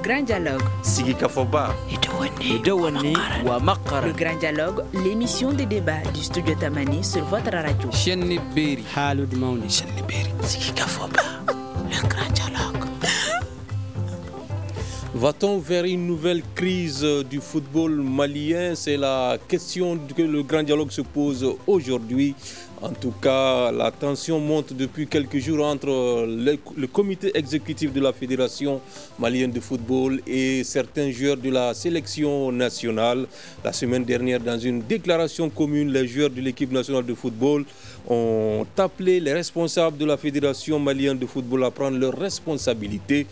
grand dialogue. Sigi Kafoba. Le grand dialogue, l'émission de débat du studio Tamani sur votre radio. Sigi Kafoba. Le grand dialogue. Va-t-on vers une nouvelle crise du football malien? C'est la question que le grand dialogue se pose aujourd'hui. En tout cas, la tension monte depuis quelques jours entre le comité exécutif de la Fédération malienne de football et certains joueurs de la sélection nationale. La semaine dernière, dans une déclaration commune, les joueurs de l'équipe nationale de football ont appelé les responsables de la Fédération malienne de football à prendre leurs responsabilités.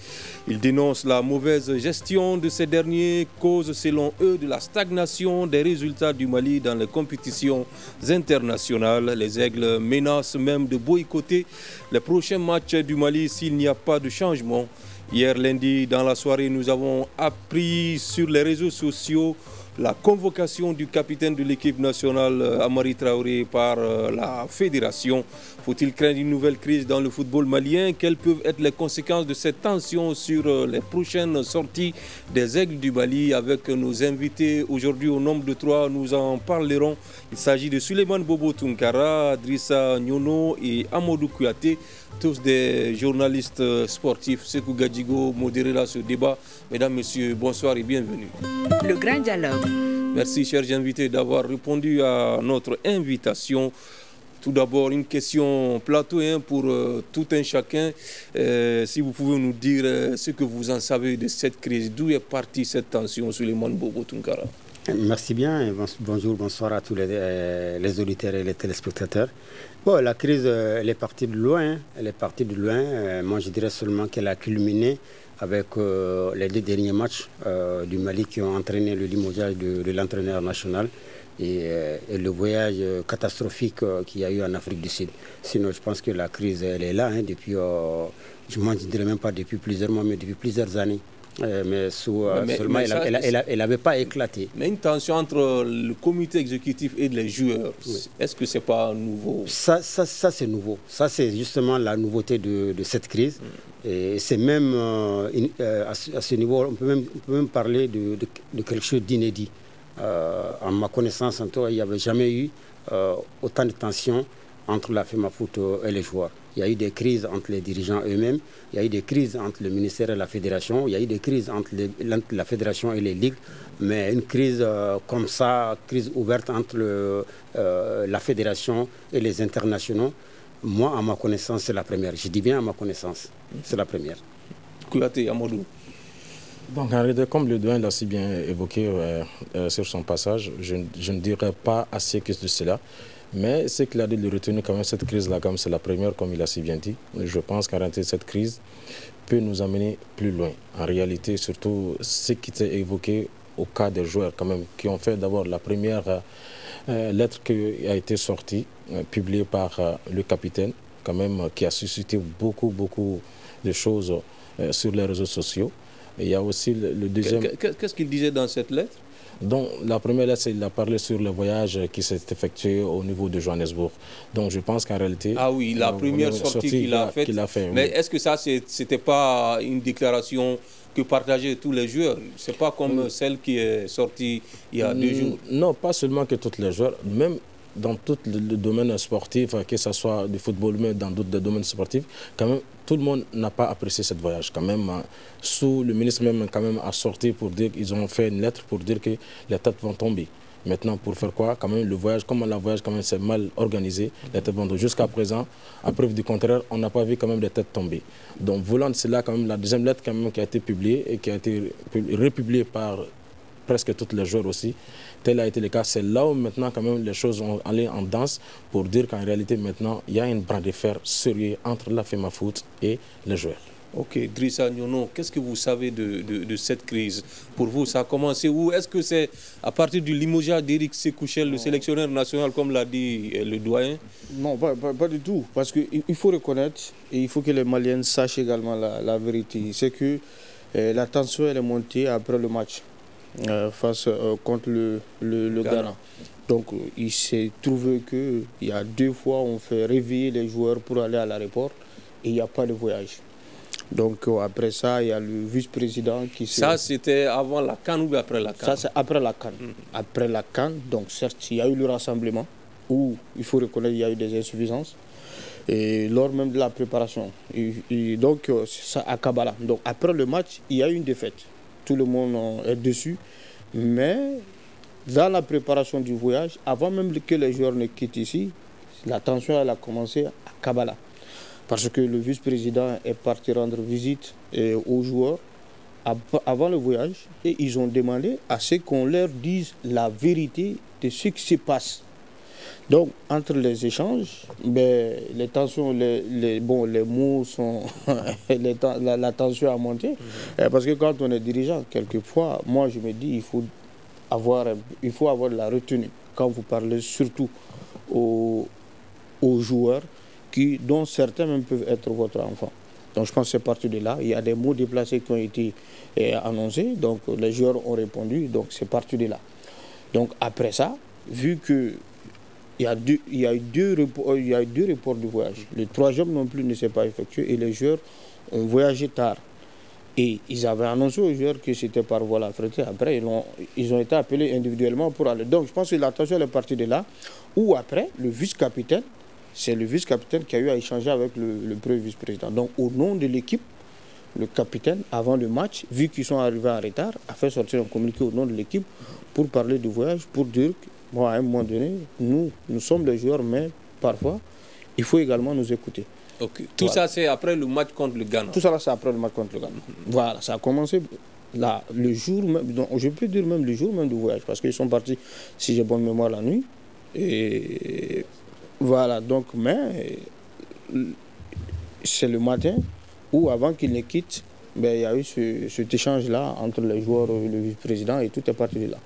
Ils dénoncent la mauvaise gestion de ces derniers, cause selon eux de la stagnation des résultats du Mali dans les compétitions internationales. Les Aigles menacent même de boycotter les prochains matchs du Mali s'il n'y a pas de changement. Hier lundi, dans la soirée, nous avons appris sur les réseaux sociaux la convocation du capitaine de l'équipe nationale, Amari Traoré, par la fédération. Faut-il craindre une nouvelle crise dans le football malien? Quelles peuvent être les conséquences de cette tension sur les prochaines sorties des Aigles du Mali? Avec nos invités aujourd'hui au nombre de 3, nous en parlerons. Il s'agit de Suleiman Bobo Tunkara, Drissa Nyono et Amadou Kouyaté, tous des journalistes sportifs. Sekou Gadjigo modérera ce débat. Mesdames, Messieurs, bonsoir et bienvenue. Le grand dialogue. Merci, chers invités, d'avoir répondu à notre invitation. Tout d'abord, une question plateau pour tout un chacun. Si vous pouvez nous dire ce que vous en savez de cette crise, d'où est partie cette tension sur les Bobo Tunkara? Merci bien et bonjour, bonsoir à tous les auditeurs et les téléspectateurs. Bon, la crise, elle est partie de loin. Moi, je dirais seulement qu'elle a culminé avec les 2 derniers matchs du Mali qui ont entraîné le limogeage de l'entraîneur national et le voyage catastrophique qu'il y a eu en Afrique du Sud. Sinon, je pense que la crise, elle est là depuis, je ne dirais même pas depuis plusieurs mois, mais depuis plusieurs années. Seulement, elle n'avait pas éclaté. Mais une tension entre le comité exécutif et les joueurs, oui. Est-ce que ce n'est pas nouveau? Ça c'est nouveau. Ça, c'est justement la nouveauté de cette crise. Et c'est même, à ce niveau, on peut même parler de quelque chose d'inédit. En ma connaissance, en tout cas, il n'y avait jamais eu autant de tensions entre la FEMAFOOT et les joueurs. Il y a eu des crises entre les dirigeants eux-mêmes, il y a eu des crises entre le ministère et la fédération, il y a eu des crises entre la fédération et les ligues, mais une crise comme ça, crise ouverte entre la fédération et les internationaux, moi, à ma connaissance, c'est la première. Je dis bien à ma connaissance, c'est la première. Kouyaté, Amadou. Donc, en réalité, comme le doyen l'a si bien évoqué sur son passage, je ne dirais pas assez que de cela. Mais ce qu'il a dit de retenir quand même, cette crise-là, comme c'est la première, comme il a si bien dit, je pense qu'en réalité, cette crise peut nous amener plus loin. En réalité, surtout ce qui était évoqué au cas des joueurs quand même, qui ont fait d'abord la première lettre qui a été sortie, publiée par le capitaine, quand même, qui a suscité beaucoup de choses sur les réseaux sociaux. Et il y a aussi le deuxième... Qu'est-ce qu'il disait dans cette lettre? Donc, la première lettre, il a parlé sur le voyage qui s'est effectué au niveau de Johannesburg. Donc, je pense qu'en réalité... Ah oui, la première sortie qu'il a faite. Mais est-ce que ça, c'était pas une déclaration que partageaient tous les joueurs? C'est pas comme celle qui est sortie il y a 2 jours? Non, pas seulement que tous les joueurs, même dans tout le domaine sportif, que ce soit du football, mais dans d'autres domaines sportifs, quand même, tout le monde n'a pas apprécié ce voyage. Quand même, le ministre même quand même a sorti pour dire qu'ils ont fait une lettre pour dire que les têtes vont tomber. Maintenant, pour faire quoi? Quand même, le voyage, comme le voyage quand même c'est mal organisé, les têtes vont tomber. Jusqu'à présent, à preuve du contraire, on n'a pas vu quand même les têtes tomber. Donc, voulant de cela, quand même, la deuxième lettre quand même qui a été publiée et qui a été republiée par presque tous les joueurs aussi, tel a été le cas. C'est là où maintenant quand même les choses ont allé en danse pour dire qu'en réalité maintenant il y a une bras de fer sérieux entre la FEMAFOOT et les joueurs. Ok, Drissa Nyono, qu'est-ce que vous savez de cette crise? Pour vous, ça a commencé où? Est-ce que c'est à partir du limogeage d'Éric Sékouchel, le sélectionneur national, comme l'a dit le doyen? Non, pas du tout. Parce qu'il faut reconnaître, et il faut que les Maliens sachent également la vérité, c'est que la tension elle est montée après le match. Contre le Ghana. Donc il s'est trouvé qu'il y a 2 fois on fait réveiller les joueurs pour aller à l'aéroport et il n'y a pas de voyage. Donc après ça, il y a le vice-président qui s'est... Ça, c'était avant la CAN ou après la CAN? Ça, c'est après la CAN. Après la CAN, donc certes, il y a eu le rassemblement où, il faut reconnaître, il y a eu des insuffisances. Et lors même de la préparation. Donc, ça à Kabbalah. Donc après le match, il y a eu une défaite. Tout le monde est dessus. Mais dans la préparation du voyage, avant même que les joueurs ne quittent ici, la tension elle a commencé à Kabbalah. Parce que le vice-président est parti rendre visite aux joueurs avant le voyage et ils ont demandé à ce qu'on leur dise la vérité de ce qui se passe. Donc, entre les échanges, les tensions, les mots sont... la tension a monté. Parce que quand on est dirigeant, quelquefois, moi je me dis il faut avoir de la retenue. Quand vous parlez surtout aux joueurs, dont certains même peuvent être votre enfant. Donc je pense que c'est parti de là. Il y a des mots déplacés qui ont été annoncés. Donc les joueurs ont répondu. Donc c'est parti de là. Donc après ça, vu que il y a eu deux reports du voyage. Le troisième non plus ne s'est pas effectué et les joueurs ont voyagé tard. Et ils avaient annoncé aux joueurs que c'était par voie affrétée. Après, ils ont été appelés individuellement pour aller. Donc je pense que l'attention est partie de là. Ou après, le vice-capitaine, c'est le vice-capitaine qui a eu à échanger avec le premier vice-président. Donc au nom de l'équipe, le capitaine, avant le match, vu qu'ils sont arrivés en retard, a fait sortir un communiqué au nom de l'équipe pour parler du voyage, pour dire que, bon, à un moment donné, nous sommes les joueurs, mais parfois, il faut également nous écouter. Okay. Tout ça, c'est après le match contre le Ghana? Tout ça, c'est après le match contre le Ghana. Voilà, ça a commencé là, le jour même, donc, je peux dire même le jour même du voyage, parce qu'ils sont partis, si j'ai bonne mémoire, la nuit. Et voilà, donc, mais c'est le matin où, avant qu'ils ne quittent, il y a eu cet échange-là entre les joueurs et le vice-président, et tout est parti de là.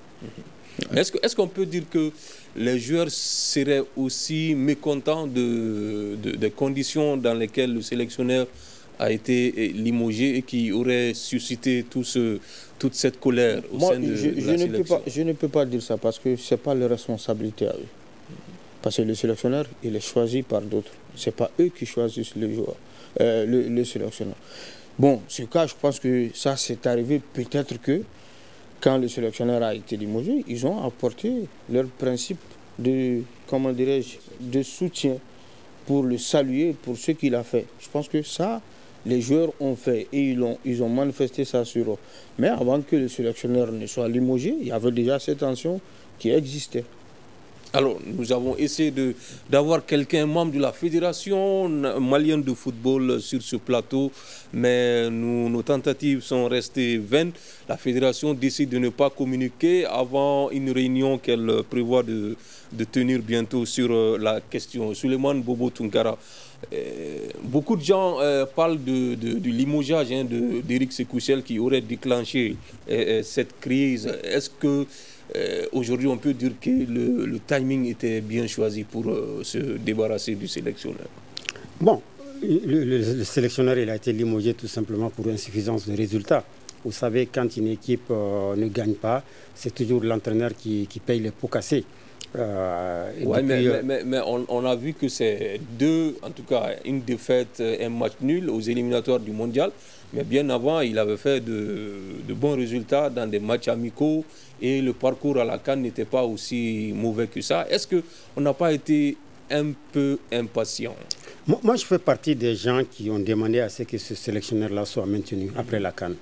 Est-ce qu'on peut dire que les joueurs seraient aussi mécontents des conditions dans lesquelles le sélectionneur a été limogé et qui aurait suscité toute cette colère au sein de la sélection? Je ne peux pas dire ça parce que ce n'est pas leur responsabilité à eux. Parce que le sélectionneur, il est choisi par d'autres. Ce n'est pas eux qui choisissent le joueur, le sélectionneur. Bon, ce cas, je pense que ça, c'est arrivé peut-être que quand le sélectionneur a été limogé, ils ont apporté leur principe de, comment dirais-je, de soutien pour le saluer, pour ce qu'il a fait. Je pense que ça, les joueurs ont fait et ils ont manifesté ça sur eux. Mais avant que le sélectionneur ne soit limogé, il y avait déjà cette tension qui existait. Alors, nous avons essayé d'avoir quelqu'un membre de la fédération malienne de football sur ce plateau, mais nos tentatives sont restées vaines. La fédération décide de ne pas communiquer avant une réunion qu'elle prévoit de tenir bientôt sur la question. Souleymane Bobo Tunkara, beaucoup de gens parlent du limogeage d'Éric Sékou-Sel qui aurait déclenché cette crise. Est-ce que aujourd'hui, on peut dire que le timing était bien choisi pour se débarrasser du sélectionneur? Bon, le sélectionneur il a été limogé tout simplement pour insuffisance de résultats. Vous savez, quand une équipe ne gagne pas, c'est toujours l'entraîneur qui paye les pots cassés. Oui, mais on a vu que c'est en tout cas, une défaite, un match nul aux éliminatoires du mondial. Mais bien avant, il avait fait de bons résultats dans des matchs amicaux et le parcours à la CAN n'était pas aussi mauvais que ça. Est-ce qu'on n'a pas été un peu impatient? Moi, je fais partie des gens qui ont demandé à ce que ce sélectionneur-là soit maintenu après la CAN.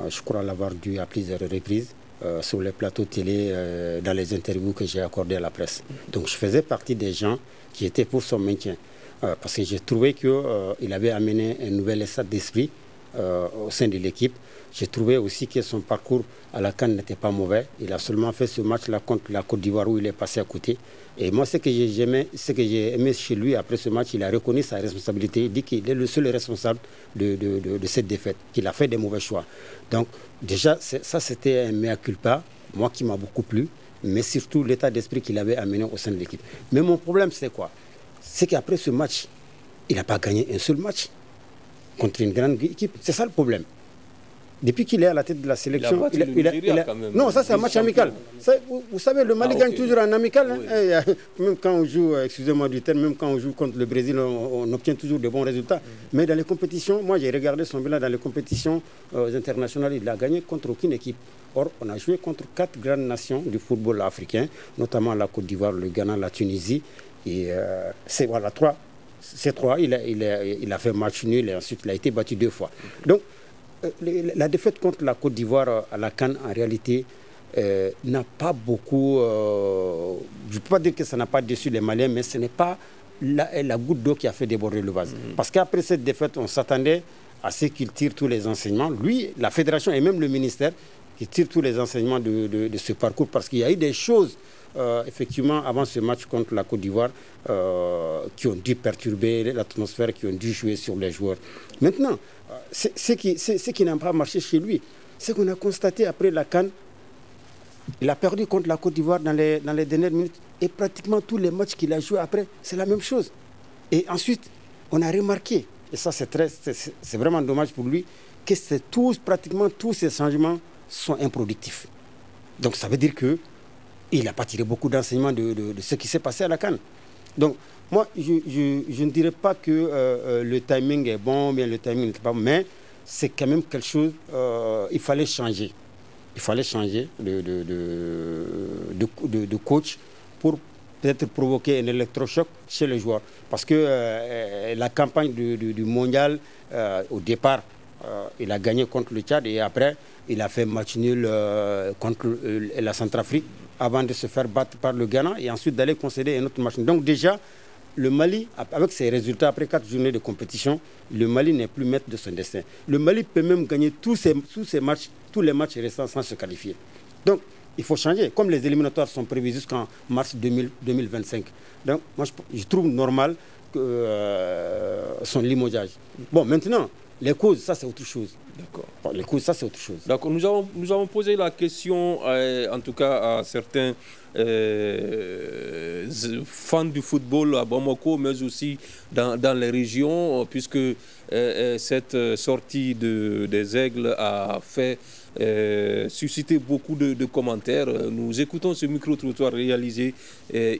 Je crois l'avoir dit à plusieurs reprises sur les plateaux télé, dans les interviews que j'ai accordées à la presse. Donc je faisais partie des gens qui étaient pour son maintien. Parce que j'ai trouvé qu'il avait amené un nouvel état d'esprit au sein de l'équipe. J'ai trouvé aussi que son parcours à la CAN n'était pas mauvais. Il a seulement fait ce match-là contre la Côte d'Ivoire où il est passé à côté. Et moi, ce que j'ai aimé chez lui après ce match, il a reconnu sa responsabilité. Il dit qu'il est le seul responsable de cette défaite, qu'il a fait des mauvais choix. Donc déjà, ça c'était un mea culpa, moi qui m'a beaucoup plu, mais surtout l'état d'esprit qu'il avait amené au sein de l'équipe. Mais mon problème, c'est quoi? C'est qu'après ce match, il n'a pas gagné un seul match contre une grande équipe. C'est ça le problème. Depuis qu'il est à la tête de la sélection, non, ça c'est un match amical. Vous savez, le Mali gagne toujours en amical. Hein. Même quand on joue, excusez-moi du terme, même quand on joue contre le Brésil, on obtient toujours de bons résultats. Mais dans les compétitions, moi j'ai regardé son bilan dans les compétitions internationales, il a gagné contre aucune équipe. Or, on a joué contre 4 grandes nations du football africain, notamment la Côte d'Ivoire, le Ghana, la Tunisie. Et voilà, ces trois, il a fait match nul et ensuite il a été battu 2 fois. Donc, la défaite contre la Côte d'Ivoire à la CAN, en réalité, n'a pas beaucoup... je ne peux pas dire que ça n'a pas déçu les Maliens, mais ce n'est pas la goutte d'eau qui a fait déborder le vase. Parce qu'après cette défaite, on s'attendait à ce qu'il tire tous les enseignements. Lui, la fédération et même le ministère, qui tirent tous les enseignements de ce parcours. Parce qu'il y a eu des choses, effectivement, avant ce match contre la Côte d'Ivoire, qui ont dû perturber l'atmosphère, qui ont dû jouer sur les joueurs. Maintenant, ce qui n'a pas marché chez lui, c'est qu'on a constaté après la CAN, il a perdu contre la Côte d'Ivoire dans les dernières minutes. Et pratiquement tous les matchs qu'il a joués après, c'est la même chose. Et ensuite, on a remarqué, et ça c'est vraiment dommage pour lui, que pratiquement tous ces changements sont improductifs. Donc ça veut dire qu'il n'a pas tiré beaucoup d'enseignements de ce qui s'est passé à la CAN. Donc moi, je ne dirais pas que le timing est bon, bien le timing n'est pas bon, mais c'est quand même quelque chose, il fallait changer. Il fallait changer de coach pour peut-être provoquer un électrochoc chez les joueurs. Parce que la campagne du mondial, au départ, il a gagné contre le Tchad et après, il a fait match nul contre la Centrafrique avant de se faire battre par le Ghana et ensuite d'aller concéder un autre match. Donc déjà, le Mali, avec ses résultats après 4 journées de compétition, le Mali n'est plus maître de son destin. Le Mali peut même gagner tous les matchs restants sans se qualifier. Donc, il faut changer. Comme les éliminatoires sont prévus jusqu'en mars 2025. Donc, moi, je trouve normal son limogeage. Bon, maintenant, les causes, ça c'est autre chose. D'accord. Bon, les causes, ça c'est autre chose. D'accord. Nous avons posé la question, en tout cas à certains fans du football à Bamako, mais aussi dans les régions, puisque cette sortie des Aigles a fait susciter beaucoup de commentaires. Nous écoutons ce micro-trottoir réalisé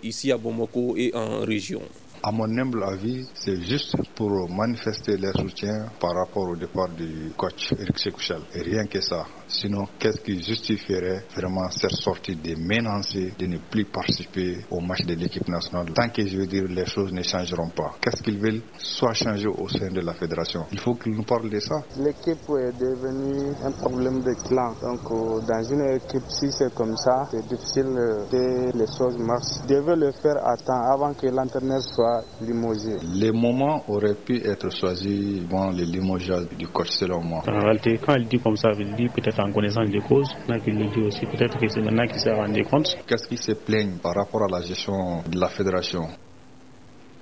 ici à Bamako et en région. À mon humble avis, c'est juste pour manifester leur soutien par rapport au départ du coach Eric Sekouchal. Et rien que ça. Sinon, qu'est-ce qui justifierait vraiment cette sortie de menacer de ne plus participer au match de l'équipe nationale? Tant que je veux dire, les choses ne changeront pas. Qu'est-ce qu'ils veulent soit changer au sein de la fédération? Il faut qu'ils nous parlent de ça. L'équipe est devenue un problème de clan. Donc, dans une équipe, si c'est comme ça, c'est difficile que les choses marchent. Ils devaient le faire à temps avant que l'entraîneur soit limogé. Les moments auraient pu être choisis avant le limogeage du coach, selon moi. En réalité, quand il dit comme ça, il dit peut-être en connaissance des causes. Maintenant qu'il le dit aussi, peut-être que c'est maintenant qu'il s'est rendu compte. Qu'est-ce qui se plaigne par rapport à la gestion de la fédération?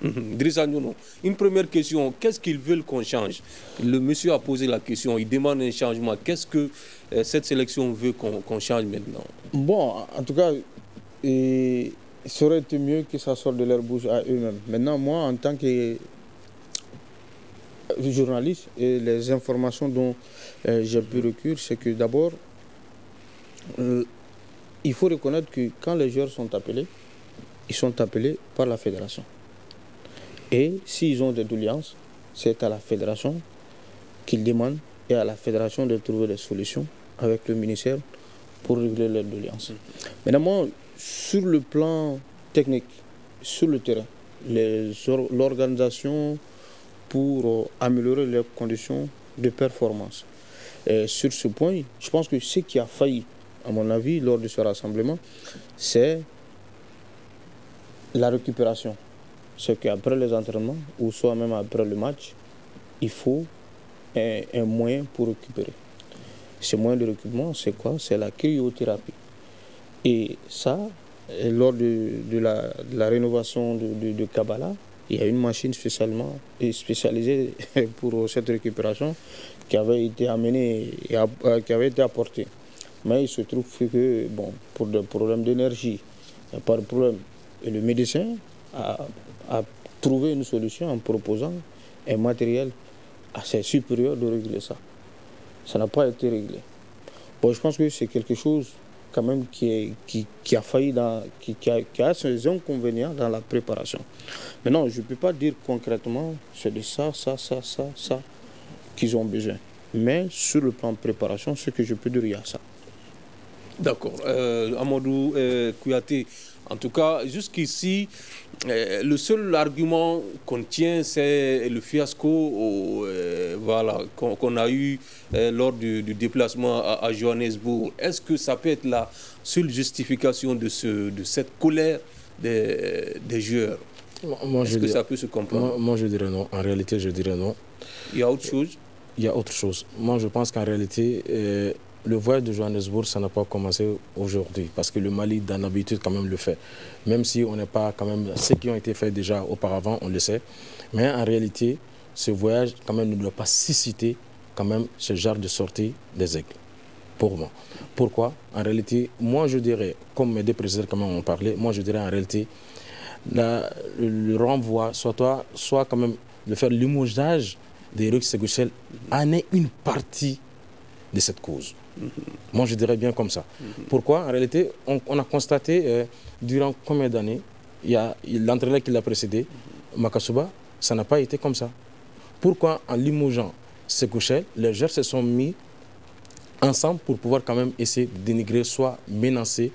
Drissa Ndiono, une première question, qu'est-ce qu'ils veulent qu'on change? Le monsieur a posé la question, il demande un changement. Qu'est-ce que cette sélection veut qu'on change maintenant? Bon, en tout cas, ça aurait été mieux que ça sorte de leur bouche à eux-mêmes. Maintenant, moi, en tant que journaliste, et les informations dont j'ai pu recueillir, c'est que d'abord, il faut reconnaître que quand les joueurs sont appelés, ils sont appelés par la fédération. Et s'ils ont des doléances, c'est à la fédération qu'ils demandent et à la fédération de trouver des solutions avec le ministère pour régler leurs doléances. Maintenant, sur le plan technique, sur le terrain, l'organisation pour améliorer les conditions de performance. Et sur ce point, je pense que ce qui a failli, à mon avis, lors de ce rassemblement, c'est la récupération. C'est qu'après les entraînements, ou soit même après le match, il faut un moyen pour récupérer. Ce moyen de récupération, c'est quoi? C'est la cryothérapie. Et ça, lors de la rénovation de Kabbalah, il y a une machine spécialisée pour cette récupération qui avait été amenée et qui avait été apportée. Mais il se trouve que, bon, pour des problèmes d'énergie, il n'y a pas de problème. Et le médecin a trouvé une solution en proposant un matériel assez supérieur de régler ça. Ça n'a pas été réglé. Bon, je pense que c'est quelque chose quand même qui a failli, qui a ses inconvénients dans la préparation. Maintenant, je ne peux pas dire concrètement c'est de ça qu'ils ont besoin. Mais sur le plan de préparation, ce que je peux dire, il y a ça. D'accord. Amadou Kouyaté, en tout cas, jusqu'ici, le seul argument qu'on tient, c'est le fiasco voilà, qu'on a eu lors du déplacement à Johannesburg. Est-ce que ça peut être la seule justification de cette colère des joueurs? Est-ce que ça peut se comprendre? Moi, je dirais non. En réalité, je dirais non. Il y a autre chose? Il y a autre chose. Moi, je pense qu'en réalité, le voyage de Johannesburg, ça n'a pas commencé aujourd'hui. Parce que le Mali, dans l'habitude, quand même, le fait. Même si on n'est pas quand même... Ceux qui ont été faits déjà auparavant, on le sait. Mais en réalité, ce voyage, quand même, ne doit pas susciter quand même ce genre de sortie des aigles. Pour moi. Pourquoi? En réalité, moi, je dirais, comme mes deux présidents quand même ont parlé, moi, je dirais en réalité, le renvoi, soit quand même de faire limogeage d'Éric Sékou-Chel en est une partie de cette cause. Moi, je dirais bien comme ça. Pourquoi? En réalité, on a constaté durant combien d'années, l'entraîneur qui l'a précédé, Makasuba, ça n'a pas été comme ça. Pourquoi en limogeant Sékou-Chel, les joueurs se sont mis ensemble pour pouvoir quand même essayer de dénigrer, soit menacer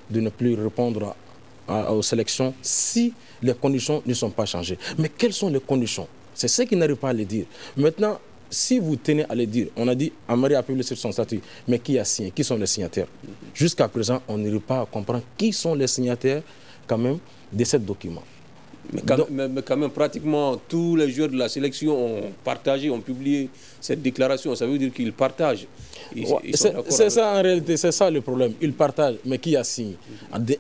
de ne plus répondre aux sélections si les conditions ne sont pas changées. Mais quelles sont les conditions? C'est ce qui n'arrive pas à les dire. Maintenant, si vous tenez à les dire, on a dit, Amari a publié sur son statut, mais qui a signé? Qui sont les signataires? Jusqu'à présent, on n'arrive pas à comprendre qui sont les signataires quand même de ce document. Mais quand même, pratiquement tous les joueurs de la sélection ont partagé, ont publié cette déclaration. Ça veut dire qu'ils partagent. C'est ça en réalité, c'est ça le problème. Ils partagent, mais qui a signé?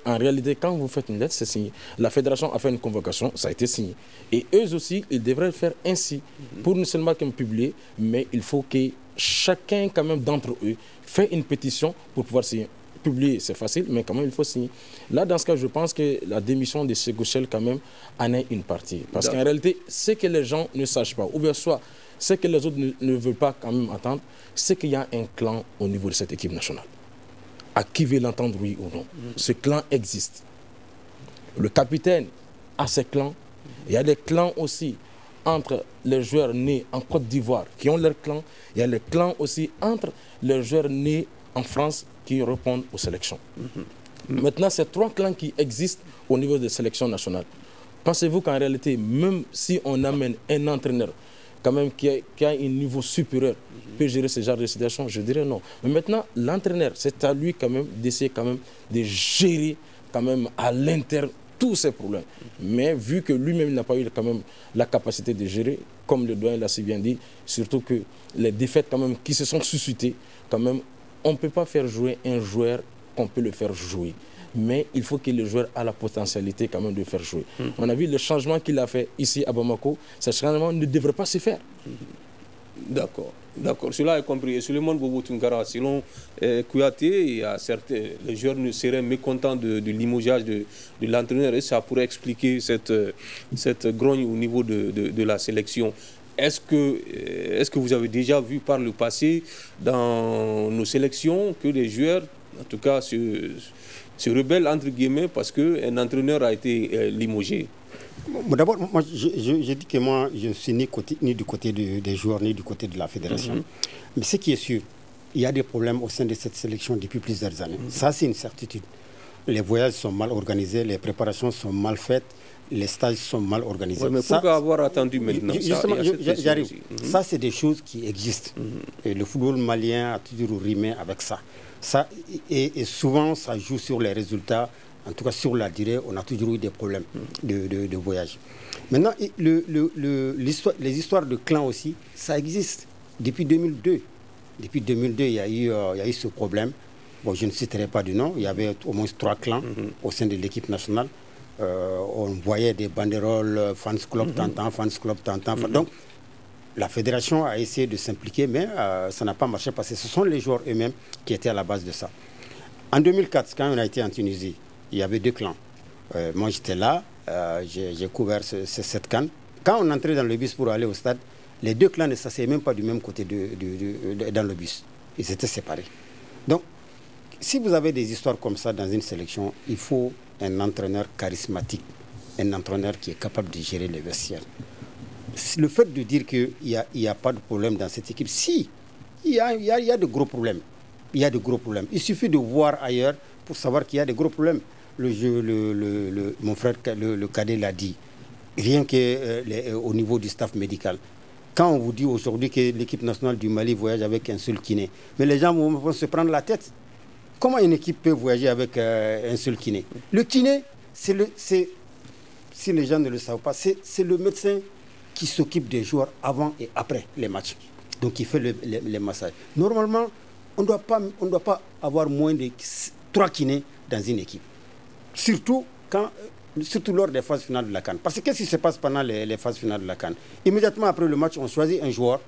En réalité, quand vous faites une lettre, c'est signé. La fédération a fait une convocation, ça a été signé. Et eux aussi, ils devraient faire ainsi, pour ne seulement qu'un publier, mais il faut que chacun quand même d'entre eux fait une pétition pour pouvoir signer. Publier, c'est facile, mais quand même, il faut signer. Là, dans ce cas, je pense que la démission de Sékou-Chel, quand même, en est une partie. Parce qu'en réalité, ce que les gens ne sachent pas, ou bien soit ce que les autres ne veulent pas quand même entendre, c'est qu'il y a un clan au niveau de cette équipe nationale. À qui veut l'entendre, oui ou non. Ce clan existe. Le capitaine a ses clans. Il y a des clans aussi entre les joueurs nés en Côte d'Ivoire qui ont leur clan. Il y a les clans aussi entre les joueurs nés en France qui répondent aux sélections. Maintenant, ces trois clans qui existent au niveau des sélections nationales. Pensez-vous qu'en réalité, même si on amène un entraîneur quand même qui a un niveau supérieur, peut gérer ce genre de situation? Je dirais non. Mais maintenant, l'entraîneur, c'est à lui quand même d'essayer quand même de gérer quand même à l'interne tous ces problèmes. Mais vu que lui-même n'a pas eu quand même la capacité de gérer, comme le doyen l'a si bien dit, surtout que les défaites quand même qui se sont suscitées, quand même, on ne peut pas faire jouer un joueur qu'on peut le faire jouer. Mais il faut que le joueur ait la potentialité quand même de faire jouer. On a vu le changement qu'il a fait ici à Bamako, ce changement ne devrait pas se faire. D'accord. D'accord, cela est compris. Et Suleiman Bobo Tunkara, selon Kouyaté, il y a les joueurs seraient mécontents du limogeage de l'entraîneur et ça pourrait expliquer cette grogne au niveau de la sélection. Est-ce que vous avez déjà vu par le passé dans nos sélections que les joueurs, en tout cas, se rebellent entre guillemets parce qu'un entraîneur a été limogé? D'abord, moi, je dis que moi, je ne suis ni du côté des joueurs, ni du côté de la fédération. Mais ce qui est sûr, il y a des problèmes au sein de cette sélection depuis plusieurs années. Ça, c'est une certitude. Les voyages sont mal organisés, les préparations sont mal faites, les stages sont mal organisés. Ouais, mais pourquoi avoir attendu maintenant? Justement, j'arrive. Ça, c'est des choses qui existent. Et le football malien a toujours rimé avec ça. Et souvent, ça joue sur les résultats. En tout cas, sur la durée, on a toujours eu des problèmes de voyage. Maintenant, les histoires de clans aussi, ça existe depuis 2002. Depuis 2002, il y a eu ce problème. Bon, je ne citerai pas du nom. Il y avait au moins 3 clans au sein de l'équipe nationale. On voyait des banderoles fans club tantan, fans club tantan. Donc, la fédération a essayé de s'impliquer, mais ça n'a pas marché parce que ce sont les joueurs eux-mêmes qui étaient à la base de ça. En 2004, quand on a été en Tunisie, il y avait 2 clans. Moi, j'étais là, j'ai couvert cette CAN. Quand on entrait dans le bus pour aller au stade, Les deux clans ne s'asseyaient même pas du même côté dans le bus. Ils étaient séparés. Donc, si vous avez des histoires comme ça dans une sélection, il faut un entraîneur charismatique, un entraîneur qui est capable de gérer les vestiaires. Le fait de dire qu'il n'y a pas de problème dans cette équipe, si, il y a de gros problèmes. Il y a de gros problèmes. Il suffit de voir ailleurs pour savoir qu'il y a de gros problèmes. Mon frère, le cadet l'a dit. Rien qu'au niveau du staff médical. Quand on vous dit aujourd'hui que l'équipe nationale du Mali voyage avec un seul kiné, mais les gens vont se prendre la tête. Comment une équipe peut voyager avec un seul kiné? Le kiné, si les gens ne le savent pas, c'est le médecin qui s'occupe des joueurs avant et après les matchs. Donc il fait les massages. Normalement, on ne doit pas avoir moins de 3 kinés dans une équipe. Surtout lors des phases finales de la CAN. Parce que qu'est-ce qui se passe pendant les phases finales de la CAN? Immédiatement après le match, on choisit un joueur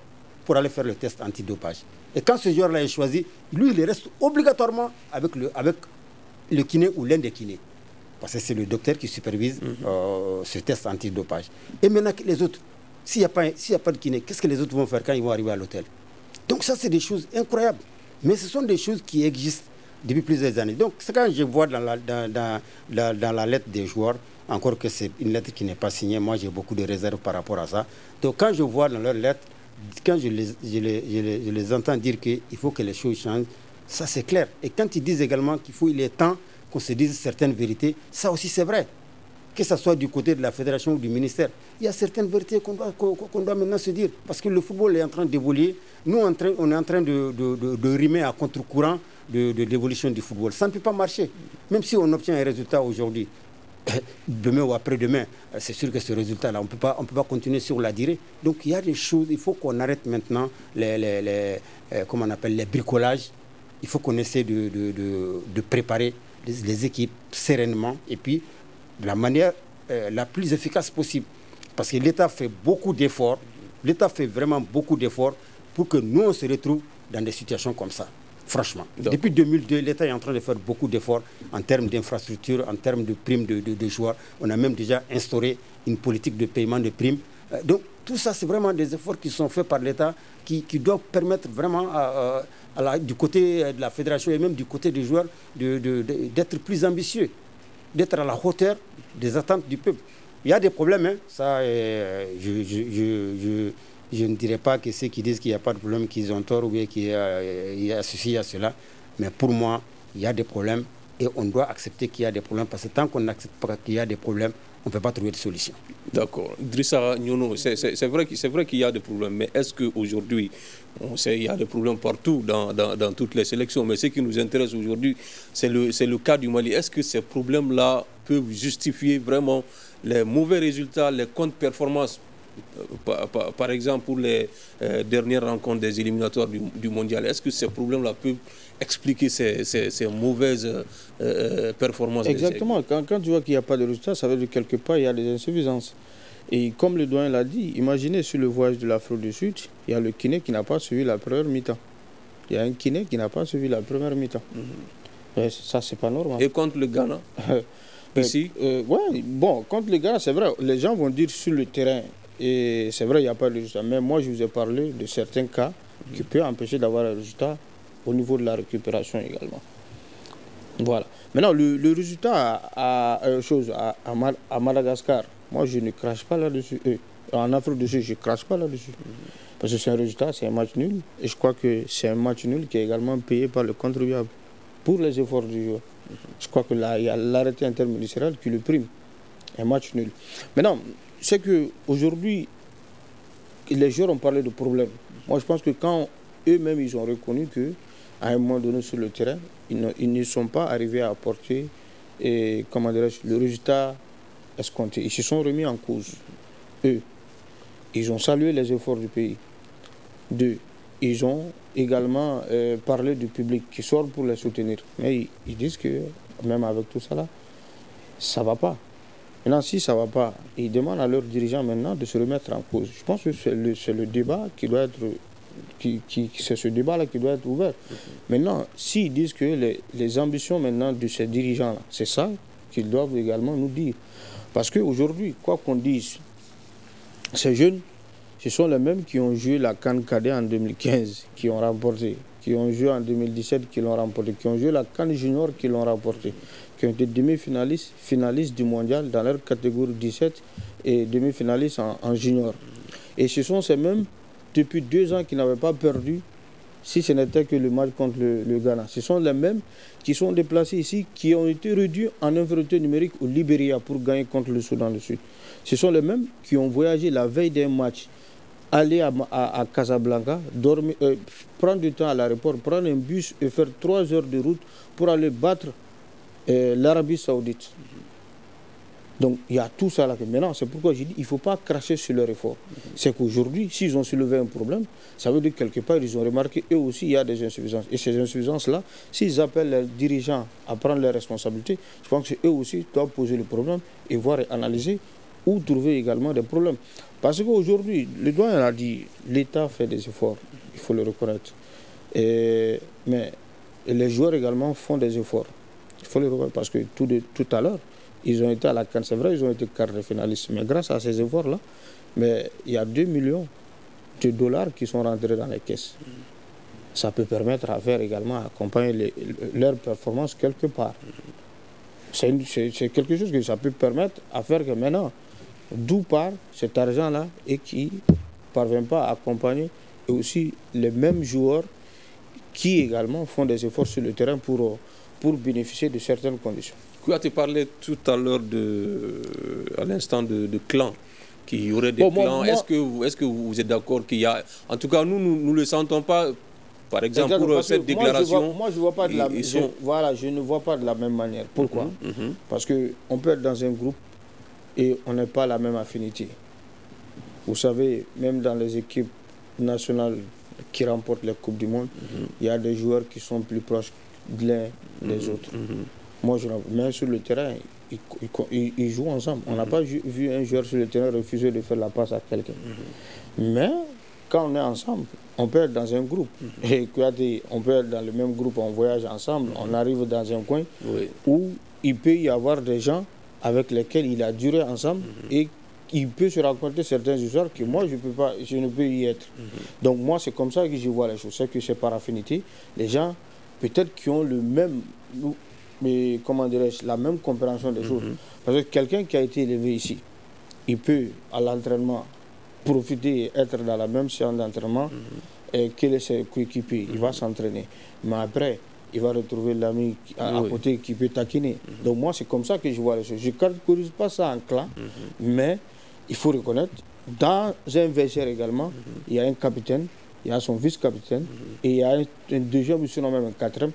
pour aller faire le test antidopage. Et quand ce joueur-là est choisi, lui, il reste obligatoirement avec le kiné ou l'un des kinés. Parce que c'est le docteur qui supervise ce test antidopage. Et maintenant, les autres, s'il n'y a pas de kiné, qu'est-ce que les autres vont faire quand ils vont arriver à l'hôtel? Donc ça, c'est des choses incroyables. Mais ce sont des choses qui existent depuis plusieurs années. Donc, c'est quand je vois dans la lettre des joueurs, encore que c'est une lettre qui n'est pas signée, moi j'ai beaucoup de réserves par rapport à ça. Donc, quand je vois dans leur lettre, quand je les entends dire qu'il faut que les choses changent, ça c'est clair. Et quand ils disent également qu'il est temps qu'on se dise certaines vérités, ça aussi c'est vrai. Que ce soit du côté de la fédération ou du ministère, il y a certaines vérités qu'on doit maintenant se dire. Parce que le football est en train d'évoluer. Nous, on est en train de rimer à contre-courant de l'évolution du football. Ça ne peut pas marcher. Même si on obtient un résultat aujourd'hui, demain ou après-demain, c'est sûr que ce résultat-là, on ne peut pas continuer sur la durée. Donc il y a des choses, il faut qu'on arrête maintenant comment on appelle, les bricolages. Il faut qu'on essaie de préparer les équipes sereinement et puis de la manière la plus efficace possible. Parce que l'État fait beaucoup d'efforts, l'État fait vraiment beaucoup d'efforts pour que nous, on se retrouve dans des situations comme ça. Franchement. Depuis 2002, l'État est en train de faire beaucoup d'efforts en termes d'infrastructures, en termes de primes de joueurs. On a même déjà instauré une politique de paiement de primes. Donc, tout ça, c'est vraiment des efforts qui sont faits par l'État qui doivent permettre vraiment, du côté de la fédération et même du côté des joueurs, d'être plus ambitieux, d'être à la hauteur des attentes du peuple. Il y a des problèmes, hein. Ça, je ne dirais pas que ceux qui disent qu'il n'y a pas de problème, qu'ils ont tort ou bien qu'il y a ceci, il y a cela. Mais pour moi, il y a des problèmes et on doit accepter qu'il y a des problèmes parce que tant qu'on n'accepte pas qu'il y a des problèmes, on ne peut pas trouver de solution. D'accord. Drissa Nyono, c'est vrai qu'il y a des problèmes, mais est-ce qu'aujourd'hui, on sait qu'il y a des problèmes partout dans toutes les sélections, mais ce qui nous intéresse aujourd'hui, c'est le cas du Mali. Est-ce que ces problèmes-là peuvent justifier vraiment les mauvais résultats, les contre-performances? Par exemple, pour les dernières rencontres des éliminatoires du mondial, est-ce que ces problèmes-là peuvent expliquer ces mauvaises performances? Exactement. Quand tu vois qu'il n'y a pas de résultats, ça veut dire que quelque part, il y a des insuffisances. Et comme le doyen l'a dit, imaginez sur le voyage de l'Afrique du Sud, il y a le kiné qui n'a pas suivi la première mi-temps. Il y a un kiné qui n'a pas suivi la première mi-temps. Ça, c'est pas normal. Et contre le Ghana ici ouais, bon, contre le Ghana, c'est vrai, les gens vont dire sur le terrain. Et c'est vrai, il n'y a pas de résultat. Mais moi, je vous ai parlé de certains cas qui peuvent empêcher d'avoir un résultat au niveau de la récupération également. Voilà. Maintenant, le résultat à Madagascar, moi, je ne crache pas là-dessus. En Afrique du Sud, je ne crache pas là-dessus. Parce que c'est un résultat, c'est un match nul. Et je crois que c'est un match nul qui est également payé par le contribuable pour les efforts du joueur. Je crois que là, il y a l'arrêté interministériel qui le prime. Un match nul. Maintenant, c'est qu'aujourd'hui, les joueurs ont parlé de problèmes. Moi, je pense que quand eux-mêmes, ils ont reconnu qu'à un moment donné sur le terrain, ils ne sont pas arrivés à apporter le résultat escompté. Ils se sont remis en cause. Eux, ils ont salué les efforts du pays. Deux, ils ont également parlé du public qui sort pour les soutenir. Mais ils disent que, même avec tout ça là, ça ne va pas. Maintenant, si ça ne va pas, ils demandent à leurs dirigeants maintenant de se remettre en cause. Je pense que c'est le débat qui doit être... c'est ce débat-là qui doit être ouvert. Maintenant, s'ils disent que les ambitions maintenant de ces dirigeants-là, c'est ça qu'ils doivent également nous dire. Parce qu'aujourd'hui, quoi qu'on dise, ces jeunes ce sont les mêmes qui ont joué la CAN Cadet en 2015, qui ont remporté, qui ont joué en 2017, qui l'ont remporté, qui ont joué la CAN Junior, qui l'ont remporté, qui ont été demi-finalistes, finalistes du mondial dans leur catégorie 17 et demi-finalistes en junior. Et ce sont ces mêmes, depuis 2 ans, qui n'avaient pas perdu, si ce n'était que le match contre le Ghana. Ce sont les mêmes qui sont déplacés ici, qui ont été réduits en infériorité numérique au Libéria pour gagner contre le Soudan du Sud. Ce sont les mêmes qui ont voyagé la veille d'un match, aller à Casablanca, dormir, prendre du temps à l'aéroport, prendre un bus et faire 3 heures de route pour aller battre l'Arabie Saoudite. Donc il y a tout ça là. Maintenant, c'est pourquoi j'ai dit qu'il ne faut pas cracher sur leur effort. C'est qu'aujourd'hui, s'ils ont soulevé un problème, ça veut dire que quelque part, ils ont remarqué eux aussi il y a des insuffisances. Et ces insuffisances-là, s'ils appellent les dirigeants à prendre leurs responsabilités, je pense qu'eux aussi doivent poser le problème et voir et analyser ou trouver également des problèmes. Parce qu'aujourd'hui, le doyen a dit, l'État fait des efforts, il faut le reconnaître. Mais les joueurs également font des efforts. Il faut le reconnaître parce que tout à l'heure, ils ont été à la CAN, c'est vrai, ils ont été quart de finalistes. Mais grâce à ces efforts-là, il y a 2 millions de dollars qui sont rentrés dans les caisses. Ça peut permettre à faire également accompagner leurs performances quelque part. C'est quelque chose que ça peut permettre à faire que maintenant, d'où part cet argent-là et qui ne parvient pas à accompagner et aussi les mêmes joueurs qui également font des efforts sur le terrain pour bénéficier de certaines conditions. Tu as parlé tout à l'heure, à l'instant, de clans, qu'il y aurait des clans. Est-ce que vous êtes d'accord qu'il y a... En tout cas, nous ne le sentons pas, par exemple, pour cette déclaration. Moi, je ne vois pas de la même manière. Pourquoi? Parce qu'on peut être dans un groupe et on n'a pas la même affinité. Vous savez, même dans les équipes nationales qui remportent les Coupes du Monde, il y a des joueurs qui sont plus proches de l'un des autres. Moi, mais sur le terrain, ils jouent ensemble. On n'a pas vu un joueur sur le terrain refuser de faire la passe à quelqu'un. Mais quand on est ensemble, on peut être dans un groupe. Et on peut être dans le même groupe, on voyage ensemble, on arrive dans un coin où il peut y avoir des gens avec lesquels il a duré ensemble et il peut se raconter certaines histoires que moi, je ne peux y être. Donc moi, c'est comme ça que je vois les choses. C'est que c'est par affinité. Les gens, peut-être qui ont le même... Mais comment dirais-je, la même compréhension des choses. Parce que quelqu'un qui a été élevé ici, il peut à l'entraînement profiter et être dans la même séance d'entraînement que ses coéquipiers. Il va s'entraîner. Mais après, il va retrouver l'ami à côté qui peut taquiner. Donc moi, c'est comme ça que je vois les choses. Je ne catégorise pas ça en clan, mais il faut reconnaître, dans un vestiaire également, il y a un capitaine, il y a son vice-capitaine, et il y a un deuxième, sinon même un quatrième.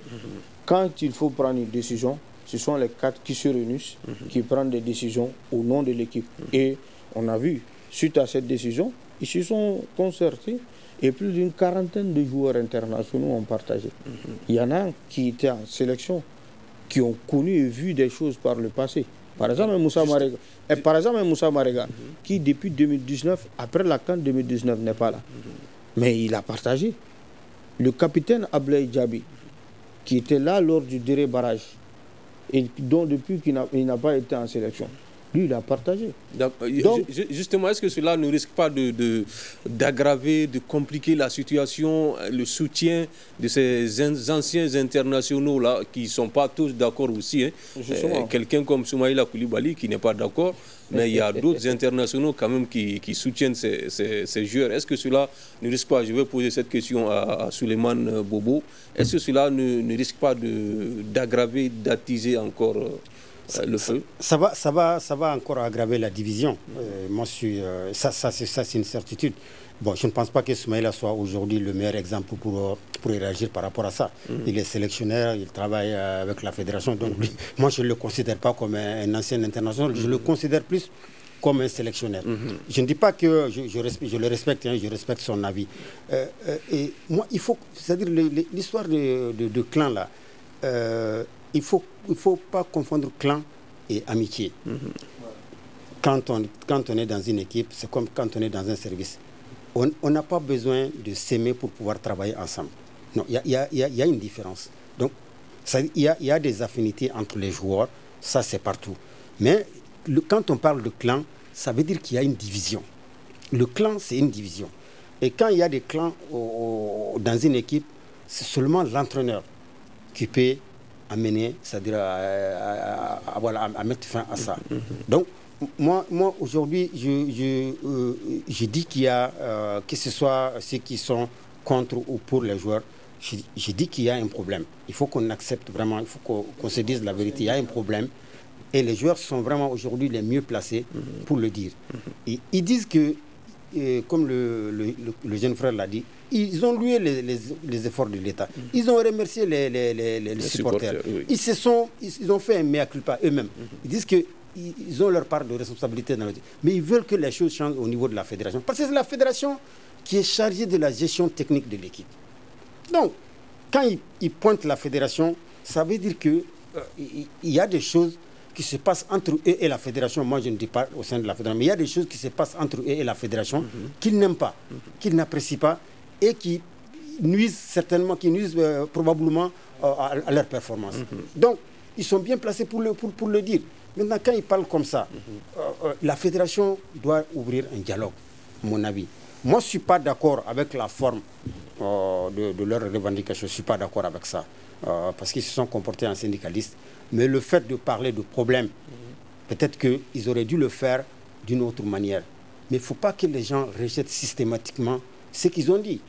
Quand il faut prendre une décision, ce sont les 4 qui se réunissent, qui prennent des décisions au nom de l'équipe. Et on a vu, suite à cette décision, ils se sont concertés et plus d'une 40aine de joueurs internationaux ont partagé. Il y en a qui étaient en sélection, qui ont connu et vu des choses par le passé. Par exemple, Moussa Marega, qui depuis 2019, après la CAN 2019, n'est pas là. Mais il a partagé. Le capitaine Ablaye Djabi, qui était là lors du dernier barrage, et dont depuis qu'il n'a pas été en sélection, lui, il a partagé. Donc, justement, est-ce que cela ne risque pas d'aggraver, de compliquer la situation, le soutien de ces anciens internationaux-là, qui ne sont pas tous d'accord aussi, quelqu'un comme Soumaïla Koulibaly, qui n'est pas d'accord, mais il y a d'autres internationaux quand même qui soutiennent ces joueurs. Est-ce que cela ne risque pas, je vais poser cette question à Souleymane Bobo, est-ce que cela ne risque pas d'aggraver, d'attiser encore le feu? Ça va encore aggraver la division. Moi, ça c'est une certitude. Bon, je ne pense pas que Soumaïla soit aujourd'hui le meilleur exemple pour réagir par rapport à ça. Il est sélectionneur, il travaille avec la fédération. Donc, lui, moi, je ne le considère pas comme un ancien international. Je le considère plus comme un sélectionneur. Je ne dis pas que je le respecte, je respecte son avis. Et moi, il faut, c'est-à-dire l'histoire de clan là, il faut pas confondre clan et amitié. Quand on est dans une équipe, c'est comme quand on est dans un service. On n'a pas besoin de s'aimer pour pouvoir travailler ensemble. Non, il y a une différence. Donc, il y a des affinités entre les joueurs, ça c'est partout. Mais quand on parle de clan, ça veut dire qu'il y a une division. Le clan, c'est une division. Et quand il y a des clans dans une équipe, c'est seulement l'entraîneur qui peut amener, c'est-à-dire à mettre fin à ça. Donc, moi aujourd'hui, je dis qu'il y a, que ce soit ceux qui sont contre ou pour les joueurs, je dis qu'il y a un problème. Il faut qu'on accepte vraiment, il faut qu'on se dise la vérité. Il y a un problème et les joueurs sont vraiment aujourd'hui les mieux placés pour le dire. Et ils disent que, comme le jeune frère l'a dit, ils ont loué les efforts de l'État. Ils ont remercié les supporters. Oui. Ils ont fait un mea culpa eux-mêmes. Ils disent qu'ils ont leur part de responsabilité dans le... Mais ils veulent que les choses changent au niveau de la fédération. Parce que c'est la fédération qui est chargée de la gestion technique de l'équipe. Donc, quand ils pointent la fédération, ça veut dire qu'il y a des choses qui se passent entre eux et la fédération. Moi, je ne dis pas au sein de la fédération, mais il y a des choses qui se passent entre eux et la fédération qu'ils n'aiment pas, qu'ils n'apprécient pas et qui nuisent certainement, probablement à leur performance. Donc, ils sont bien placés pour le dire. Maintenant, quand ils parlent comme ça, la fédération doit ouvrir un dialogue, à mon avis. Moi, je ne suis pas d'accord avec la forme de leurs revendications. Je ne suis pas d'accord avec ça. Parce qu'ils se sont comportés en syndicalistes. Mais le fait de parler de problèmes, peut-être qu'ils auraient dû le faire d'une autre manière. Mais il ne faut pas que les gens rejettent systématiquement ce qu'ils ont dit.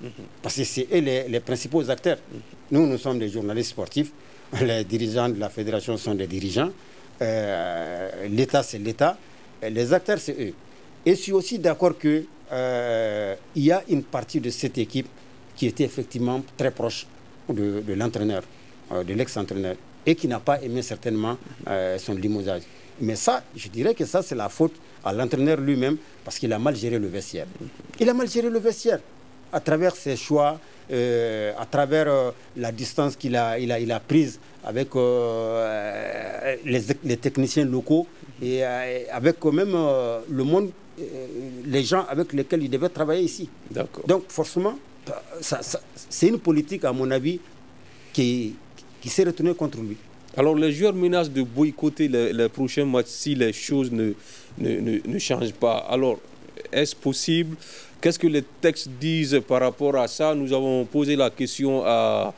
Parce que c'est eux les principaux acteurs. Nous sommes des journalistes sportifs. Les dirigeants de la fédération sont des dirigeants. L'État, c'est l'État. Les acteurs, c'est eux. Et je suis aussi d'accord qu'il y a une partie de cette équipe qui était effectivement très proche de l'entraîneur, de l'ex-entraîneur, et qui n'a pas aimé certainement son limogeage. Mais ça, je dirais que ça, c'est la faute à l'entraîneur lui-même, parce qu'il a mal géré le vestiaire. Il a mal géré le vestiaire à travers ses choix, à travers la distance qu'il a prise avec les techniciens locaux et avec même le monde, les gens avec lesquels il devait travailler ici. Donc forcément, c'est une politique, à mon avis, qui s'est retournée contre lui. Alors les joueurs menacent de boycotter les prochains matchs si les choses ne changent pas. Alors, est-ce possible? Qu'est-ce que les textes disent par rapport à ça? Nous avons posé la question à,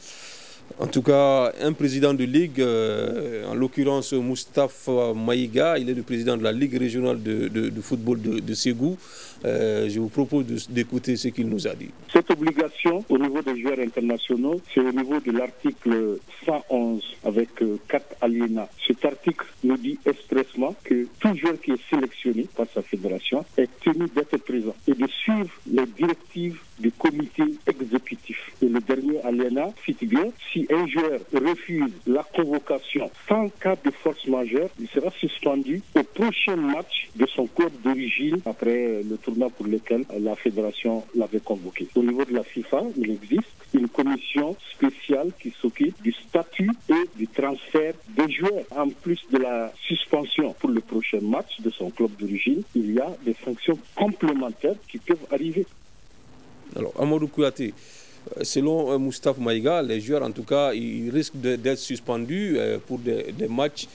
en tout cas, un président de ligue, en l'occurrence Moustapha Maïga. Il est le président de la Ligue régionale de football de Ségou. Je vous propose d'écouter ce qu'il nous a dit. Cette obligation au niveau des joueurs internationaux, c'est au niveau de l'article 111 avec 4 alinéas. Cet article nous dit expressément que tout joueur qui est sélectionné par sa fédération est tenu d'être présent et de suivre les directives du comité exécutif. Et le dernier alinéa cite bien, si un joueur refuse la convocation sans cas de force majeure, il sera suspendu au prochain match de son club d'origine après le tournoi pour lequel la fédération l'avait convoqué. Au niveau de la FIFA, il existe une commission spéciale qui s'occupe du statut et du transfert des joueurs. En plus de la suspension pour le prochain match de son club d'origine, il y a des sanctions complémentaires qui peuvent arriver. Alors, Amadou Kouyaté, selon Moustapha Maïga, les joueurs, en tout cas, ils risquent d'être suspendus pour des matchs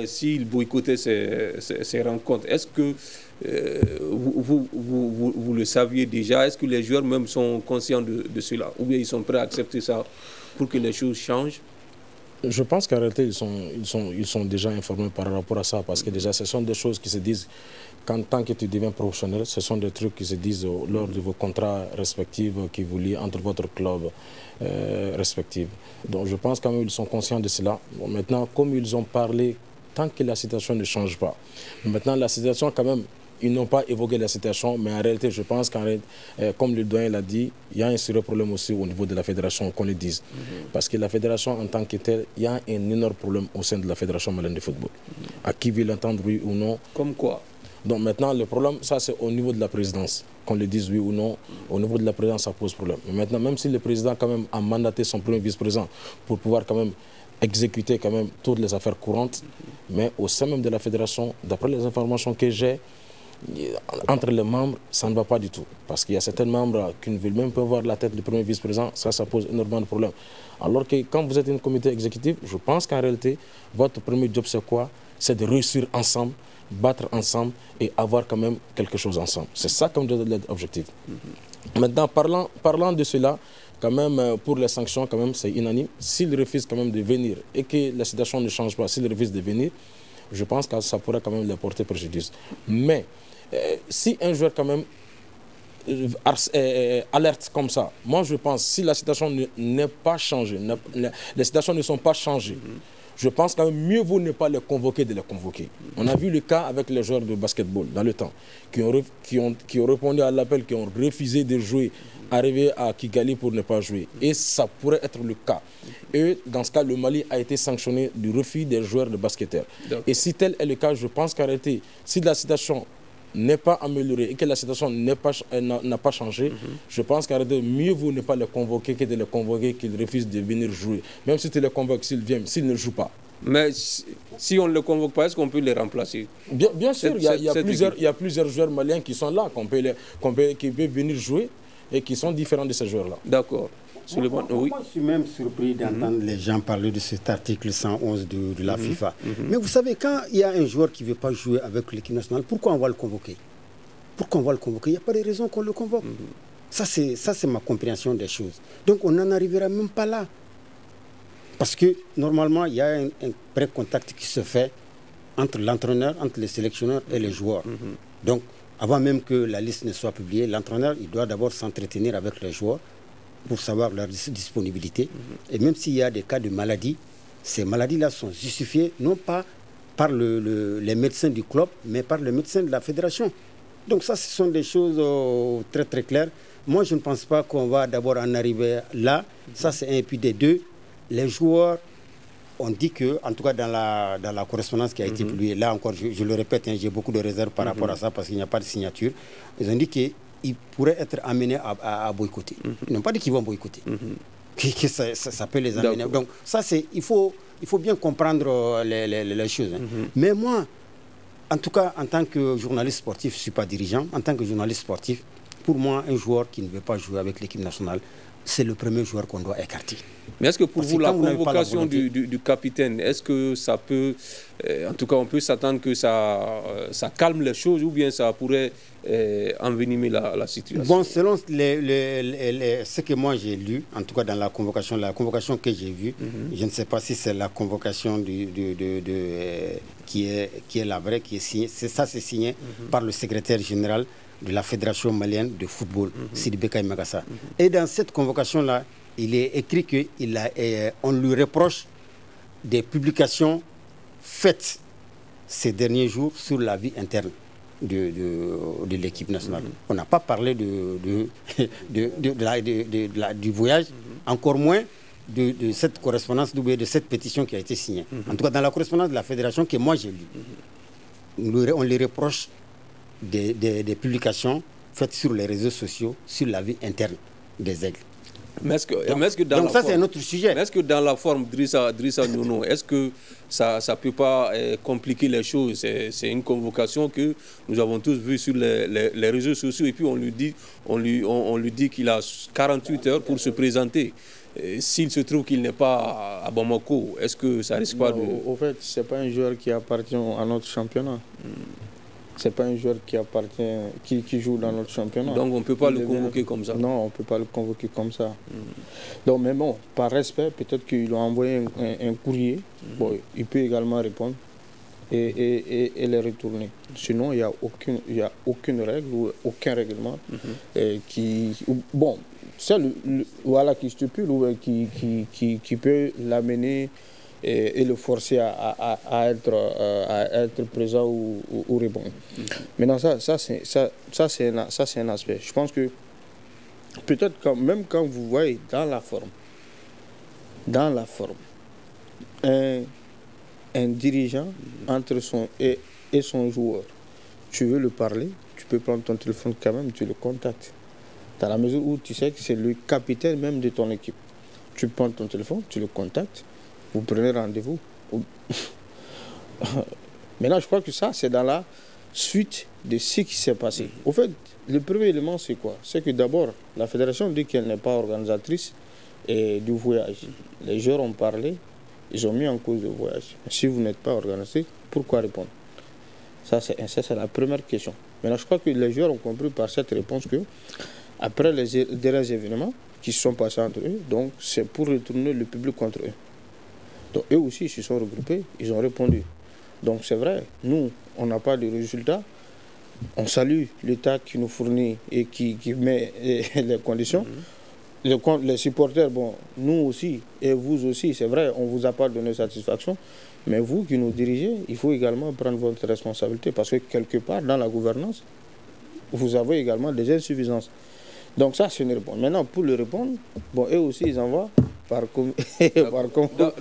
s'ils boycottaient ces rencontres. Est-ce que vous le saviez déjà? Est-ce que les joueurs même sont conscients de cela? Ou bien ils sont prêts à accepter ça pour que les choses changent? Je pense qu'en réalité, ils sont déjà informés par rapport à ça, parce que déjà, ce sont des choses qui se disent qu'en tant que tu deviens professionnel, ce sont des trucs qui se disent lors de vos contrats respectifs qui vous lient entre votre club respectif. Donc je pense quand même qu'ils sont conscients de cela. Bon, maintenant, comme ils ont parlé, tant que la situation ne change pas, maintenant la situation quand même, ils n'ont pas évoqué la situation, mais en réalité, je pense comme le doyen l'a dit, il y a un sérieux problème aussi au niveau de la fédération, qu'on le dise. Parce que la fédération en tant que telle, il y a un énorme problème au sein de la fédération malienne de football. À qui veut l'entendre, oui ou non? Comme quoi? Donc maintenant, le problème, ça c'est au niveau de la présidence. Qu'on le dise oui ou non, au niveau de la présidence, ça pose problème. Mais maintenant, même si le président quand même a mandaté son premier vice-président pour pouvoir quand même exécuter quand même toutes les affaires courantes, mais au sein même de la fédération, d'après les informations que j'ai, entre les membres, ça ne va pas du tout. Parce qu'il y a certains membres qui ne veulent même pas voir la tête du premier vice-président, ça pose énormément de problèmes. Alors que quand vous êtes un comité exécutif, je pense qu'en réalité, votre premier job c'est quoi? C'est de réussir ensemble, battre ensemble et avoir quand même quelque chose ensemble. C'est ça comme l'objectif. Maintenant, parlant de cela, quand même, pour les sanctions, quand même, c'est unanime. S'il refuse quand même de venir et que la situation ne change pas, s'il refuse de venir, je pense que ça pourrait quand même leur porter préjudice. Mais si un joueur quand même alerte comme ça, moi je pense, si la situation n'est pas changée, les situations ne sont pas changées, je pense quand même mieux vaut ne pas les convoquer de les convoquer. On a vu le cas avec les joueurs de basketball dans le temps, qui ont répondu à l'appel, qui ont refusé de jouer, arriver à Kigali pour ne pas jouer. Et ça pourrait être le cas. Et dans ce cas, le Mali a été sanctionné du refus des joueurs de basketteurs. Et si tel est le cas, je pense qu'arrêter, si la situation n'est pas améliorée et que la situation n'a pas changé, je pense qu'arrêter, mieux vaut ne pas les convoquer que de les convoquer qu'ils refusent de venir jouer. Même si tu les convoques, s'ils viennent, s'ils ne jouent pas. Mais si on ne les convoque pas, est-ce qu'on peut les remplacer? Bien sûr, il y a plusieurs joueurs maliens qui sont là, qui peuvent venir jouer et qui sont différents de ces joueurs-là. D'accord. Moi, je suis même surpris d'entendre les gens parler de cet article 111 de la FIFA. Mais vous savez, quand il y a un joueur qui ne veut pas jouer avec l'équipe nationale, pourquoi on va le convoquer? Pourquoi on va le convoquer? Il n'y a pas de raison qu'on le convoque. Ça, c'est ma compréhension des choses. Donc, on n'en arrivera même pas là. Parce que, normalement, il y a un vrai contact qui se fait entre l'entraîneur, entre les sélectionneurs et les joueurs. Donc, avant même que la liste ne soit publiée, l'entraîneur, il doit d'abord s'entretenir avec les joueurs pour savoir leur disponibilité. Et même s'il y a des cas de maladies, ces maladies-là sont justifiées non pas par les médecins du club, mais par les médecins de la fédération. Donc ça, ce sont des choses très très claires. Moi, je ne pense pas qu'on va d'abord en arriver là. Ça, c'est un. Et puis des deux, les joueurs ont dit que, en tout cas dans la correspondance qui a été publiée, là encore, je le répète, j'ai beaucoup de réserves par rapport à ça parce qu'il n'y a pas de signature. Ils ont dit qu'ils pourraient être amenés à boycotter. Ils n'ont pas dit qu'ils vont boycotter. Que ça peut les amener. Donc ça, il faut bien comprendre les choses. Mais moi, en tout cas, en tant que journaliste sportif, je ne suis pas dirigeant, en tant que journaliste sportif, pour moi, un joueur qui ne veut pas jouer avec l'équipe nationale, c'est le premier joueur qu'on doit écarter. Mais est-ce que pour vous, la convocation du capitaine, est-ce que ça peut, en tout cas on peut s'attendre que ça calme les choses ou bien ça pourrait envenimer la situation? Bon, selon ce que moi j'ai lu, en tout cas dans la convocation que j'ai vue, je ne sais pas si c'est la convocation qui est la vraie, qui est signée. C'est signé par le secrétaire général de la Fédération malienne de football, Sidi Bekay Magassa. Et dans cette convocation-là, il est écrit qu'on lui reproche des publications faites ces derniers jours sur la vie interne de l'équipe nationale. On n'a pas parlé du voyage, encore moins de cette correspondance, de cette pétition qui a été signée. En tout cas, dans la correspondance de la fédération que moi j'ai lue, on lui reproche des publications faites sur les réseaux sociaux sur la vie interne des aigles. Mais est-ce que dans donc ça, c'est un autre sujet. Mais est-ce que dans la forme, Drissa Nounou, est-ce que ça ne peut pas compliquer les choses? C'est une convocation que nous avons tous vue sur les réseaux sociaux et puis on lui dit qu'il a 48 heures pour se présenter. S'il se trouve qu'il n'est pas à Bamako, est-ce que ça risque pas de... Au fait, ce n'est pas un joueur qui appartient à notre championnat. Ce n'est pas un joueur qui joue dans notre championnat. Donc on ne peut pas le convoquer comme ça? Non, on ne peut pas le convoquer comme ça. Donc, mais bon, par respect, peut-être qu'ils ont envoyé un courrier. Bon, il peut également répondre et les retourner. Sinon, il n'y a aucune règle ou aucun règlement qui... Bon, c'est qui stipule ou qui peut l'amener et le forcer à être présent ou répondre. Maintenant, ça c'est un aspect. Je pense que peut-être même quand vous voyez dans la forme, un dirigeant entre et son joueur, tu veux le parler, tu peux prendre ton téléphone quand même, tu le contactes. Dans la mesure où tu sais que c'est le capitaine même de ton équipe. Tu prends ton téléphone, tu le contactes, vous prenez rendez-vous. Maintenant, je crois que ça, c'est dans la suite de ce qui s'est passé. Au fait, le premier élément, c'est quoi? C'est que d'abord, la fédération dit qu'elle n'est pas organisatrice du voyage. Les joueurs ont parlé, ils ont mis en cause le voyage. Si vous n'êtes pas organisatrice, pourquoi répondre? Ça, c'est la première question. Maintenant, je crois que les joueurs ont compris par cette réponse que, après les derniers événements qui se sont passés entre eux, donc c'est pour retourner le public contre eux. Donc eux aussi, ils se sont regroupés, ils ont répondu. Donc c'est vrai, nous, on n'a pas de résultats. On salue l'État qui nous fournit et qui met les conditions. Les supporters, bon, nous aussi et vous aussi, c'est vrai, on ne vous a pas donné satisfaction. Mais vous qui nous dirigez, il faut également prendre votre responsabilité parce que quelque part, dans la gouvernance, vous avez également des insuffisances. Donc ça, c'est une réponse. Maintenant, pour le répondre, bon, eux aussi, ils envoient par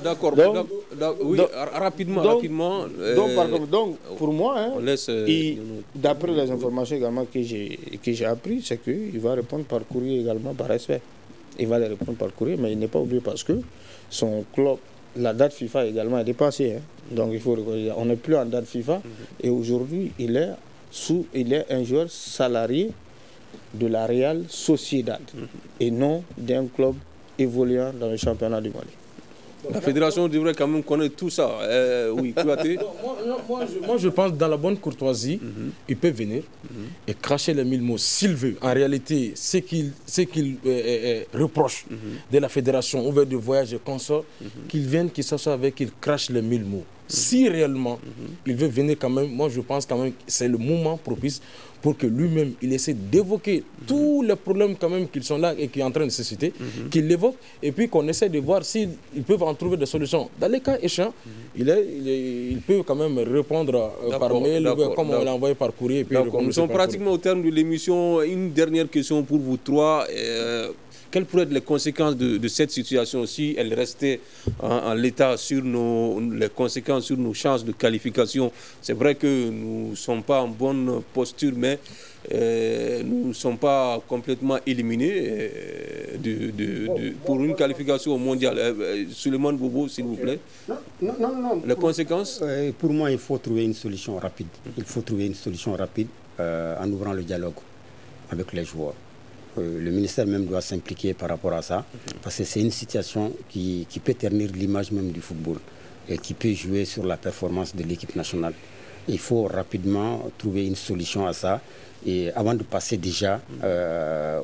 D'accord. Oui, rapidement. Donc, pour moi, hein, d'après les informations également que j'ai apprises, c'est qu'il va répondre par courrier également, par respect. Il va les répondre par courrier, mais il n'est pas oublié parce que son club, la date FIFA également est dépassée. Hein. Donc il faut reconnaître, on n'est plus en date FIFA. Et aujourd'hui, il est un joueur salarié de la Real Sociedad et non d'un club évoluant dans le championnat du Mali. La fédération devrait quand même connaître tout ça. Oui, moi, je pense dans la bonne courtoisie, il peut venir et cracher les 1000 mots s'il veut. En réalité, ce qu'il reproche de la fédération ouverte de voyage et consorts, qu'il vienne, qu'il s'assoie avec, qu'il crache les 1000 mots. Si réellement il veut venir quand même, moi je pense quand même que c'est le moment propice pour que lui-même, il essaie d'évoquer tous les problèmes quand même qui sont là et qui sont en train de se citer, qu'il l'évoque, et puis qu'on essaie de voir s'ils peuvent en trouver des solutions. Dans les cas échéants, il peut quand même répondre par mail, comme on l'a envoyé par courrier. Et puis nous sommes pratiquement au terme de l'émission. Une dernière question pour vous trois. Quelles pourraient être les conséquences de cette situation si elle restait en l'état sur les conséquences sur nos chances de qualification? C'est vrai que nous ne sommes pas en bonne posture, mais nous ne sommes pas complètement éliminés pour une qualification mondiale. Souleymane Bobo, s'il vous plaît. Non. Les conséquences? Pour moi, il faut trouver une solution rapide. Il faut trouver une solution rapide en ouvrant le dialogue avec les joueurs. Le ministère même doit s'impliquer par rapport à ça, parce que c'est une situation qui peut ternir l'image même du football et qui peut jouer sur la performance de l'équipe nationale. Il faut rapidement trouver une solution à ça, et avant de passer déjà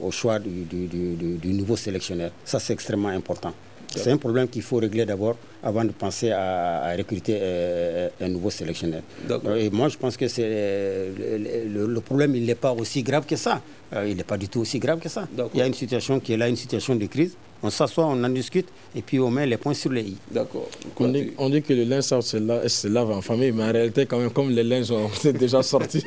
au choix du nouveau sélectionneur. Ça, c'est extrêmement important. C'est un problème qu'il faut régler d'abord avant de penser à recruter un nouveau sélectionneur. Et moi, je pense que le problème, il n'est pas aussi grave que ça. Il n'est pas du tout aussi grave que ça. Il y a une situation qui est là, une situation de crise. On s'assoit, on en discute, et puis on met les points sur les i. D'accord. On dit que le linge se lave en famille, mais en réalité, quand même, comme les linges ont déjà sorti.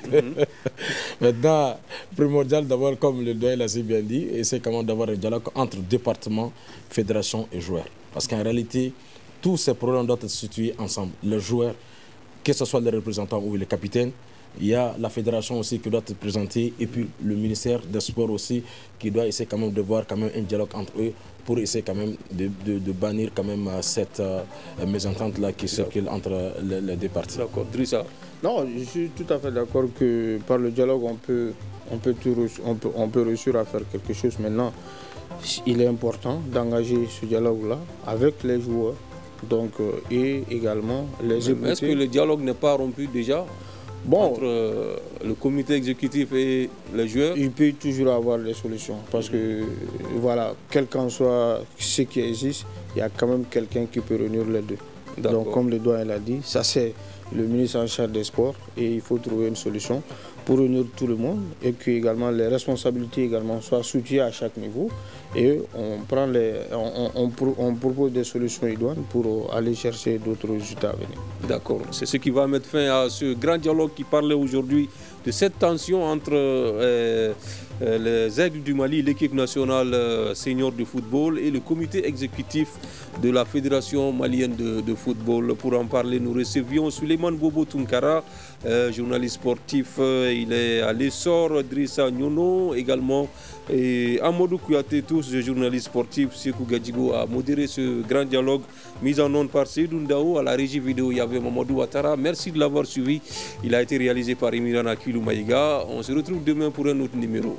Maintenant, primordial d'abord, comme le doyen l'a si bien dit, c'est quand même d'avoir un dialogue entre département, fédération et joueurs. Parce qu'en réalité, tous ces problèmes doivent être situés ensemble. Les joueurs, que ce soit les représentants ou les capitaines, il y a la fédération aussi qui doit être présentée, et puis le ministère des Sports aussi qui doit essayer quand même de voir quand même un dialogue entre eux pour essayer quand même de bannir quand même cette mésentente-là qui circule entre les deux parties. D'accord. Drissa? Non, je suis tout à fait d'accord que par le dialogue, on peut réussir à faire quelque chose. Maintenant, il est important d'engager ce dialogue-là avec les joueurs, donc, et également les écouter. Est-ce que le dialogue n'est pas rompu déjà entre le comité exécutif et les joueurs? Il peut toujours avoir des solutions parce que, voilà, quel qu'en soit ce qui existe, il y a quand même quelqu'un qui peut réunir les deux. Donc, comme le doyen l'a dit, ça c'est le ministre en charge des sports et il faut trouver une solution pour réunir tout le monde et que également les responsabilités également soient soutenues à chaque niveau, et on propose des solutions idoines pour aller chercher d'autres résultats à venir. D'accord, c'est ce qui va mettre fin à ce grand dialogue qui parlait aujourd'hui de cette tension entre les Aigles du Mali, l'équipe nationale senior de football et le comité exécutif de la Fédération malienne de football. Pour en parler, nous recevions Souleymane Bobo Tunkara, journaliste sportif, il est à l'essor, Drissa Nyono également, et Amadou Kouyaté, tous les journalistes sportifs. Sekou Gadjigo a modéré ce grand dialogue mis en onde par Seydou Ndao. À la régie vidéo, il y avait Mamadou Ouattara. Merci de l'avoir suivi. Il a été réalisé par Emirana Kilou Maïga. On se retrouve demain pour un autre numéro.